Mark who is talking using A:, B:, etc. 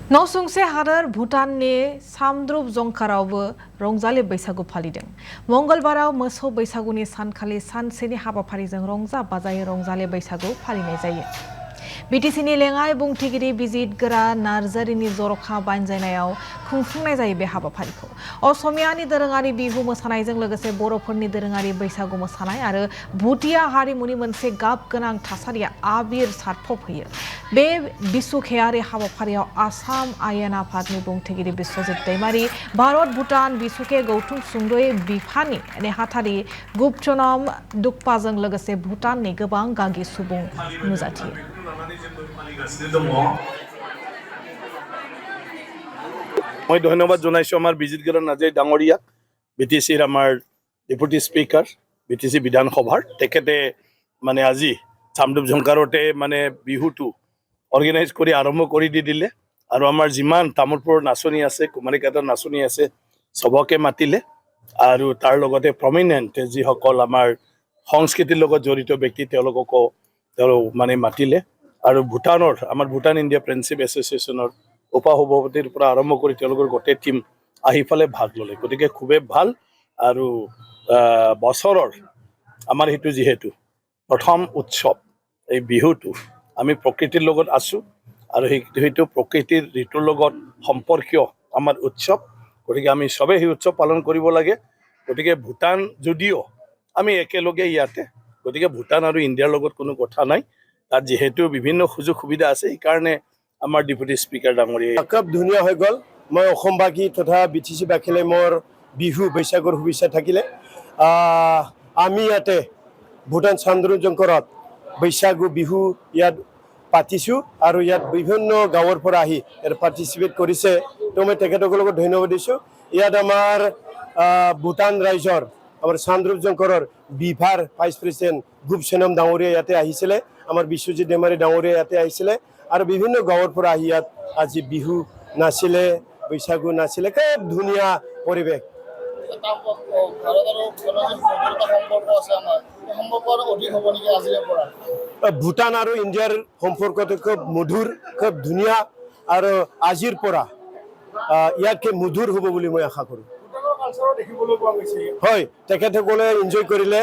A: नसुंसे हादोर भुटाननि सामद्रुप जंखारावबो रंजालि बैसागु फालिदों। मंगलबाराव मोसौ बैसागुनि सानखालि सानसेनि हाबाफारिजों रंजा बाजायै रंजालि बैसागु फालिनाय जायो। बिटिसिनि लेङाइ बुंथिगिरि बिजितगोरा नार्जारिनि जर'खा बानजायनायाव खुंफुंनाय जायो बे हाबाफारिखौ। असमियानि दोरोङारि बिहु मोसानायजों लोगोसे बर'फोरनि दोरोङारि बैसागु मोसानाय आरो भुटिया हारिमुनि मोनसे गाब गोनां थासारिया आबिर सारफबहोयो। बे बिसुखेयारि हाबाफारियाव आसाम आयेन आफादनि बुंथिगिरि बिश्वजित दैमारी, भारत भुटान बिसुखे गौथुम सुंद'यै बिफानि नेहाथारि गुपचनम दुगपाजों लोगोसे भुटाननि गोबां गागि सुबुं नुजाथियो।
B: मैं धन्यवाद जनाइছো आमार बिजितगोरा नार्जारी डांगरिया बिटिसिर आमार डेपुटी स्पीकार बिटिसि विधानसभार तेखेते माने আজি सामदुप झंकारते माने बिहुटू अर्गेनाइज करि आरम्भ करि दि दिले आरो आमार जिमान तामुलपुर नाचनी आछे कुमारीकाटार नाचनी आछे सबके मातिले आरो तार लगते प्रमिनेन्ट जिসকল आमार সংস্কৃতিৰ লগত জড়িত ব্যক্তি তেওঁলোককো মানে মাতিলে আৰু ভুটানৰ আমাৰ ভুটান ইণ্ডিয়া ফ্ৰেণ্ডশ্বিপ এছ'চিয়েশ্যনৰ উপসভাপতিৰ পৰা আৰম্ভ কৰি তেওঁলোকৰ গোটেই টিম আহি ফালে ভাগ ল'লে। গতিকে খুবেই ভাল আৰু বছৰৰ আমাৰ সেইটো যিহেতু প্ৰথম উৎসৱ এই বিহুটো আমি প্ৰকৃতিৰ লগত আছোঁ আৰু সেইটো প্ৰকৃতিৰ ঋতুৰ লগত সম্পৰ্কীয় আমাৰ উৎসৱ। গতিকে আমি সবেই সেই উৎসৱ পালন কৰিব লাগে। গতিকে ভুটান যদিও আমি একেলগে ইয়াতে গতিকে ভুটান আৰু ইণ্ডিয়াৰ লগত কোনো কথা নাই তাত যেহেতু বিভিন্ন সুযোগ সুবিধা আছে এইকাৰণে আমাৰ ডেপুটি স্পীকাৰ ডাঙৰীয়া
C: খুব ধুনীয়া হৈ গ'ল। মই অসমবাসী তথা বিটিচি বাসীলৈ মোৰ বিহু বৈশাখৰ শুভেচ্ছা থাকিলে। আমি ইয়াতে ভুটান সামদ্ৰুপ জংকাৰত বৈশাগু বিহু ইয়াত পাতিছোঁ আৰু ইয়াত বিভিন্ন গাঁৱৰ পৰা আহি ইয়াত পাৰ্টিচিপেট কৰিছে। তো মই তেখেতসকলৰ লগত ধন্যবাদ দিছোঁ। ইয়াত আমাৰ ভুটান ৰাজ্যৰ আমাৰ সামদ্ৰুপ জংকাৰৰ বিভাৰ ভাইচ প্ৰেচিডেণ্ট গুপচনম ডাঙৰীয়া ইয়াতে আহিছিলে, আমাৰ বিশ্বজিৎ ডেমাৰী ডাঙৰীয়া ইয়াতে আহিছিলে আৰু বিভিন্ন গাঁৱৰ পৰা আহি ইয়াত আজি বিহু নাছিলে, বৈশাগু নাছিলে। খুব ধুনীয়া পৰিৱেশ। ভুটান আৰু ইণ্ডিয়াৰ সম্পৰ্কটো খুব মধুৰ, খুব ধুনীয়া আৰু আজিৰ পৰা ইয়াতকৈ মধুৰ হ'ব বুলি মই আশা কৰোঁ। হয়, তেখেতসকলে এনজয় কৰিলে।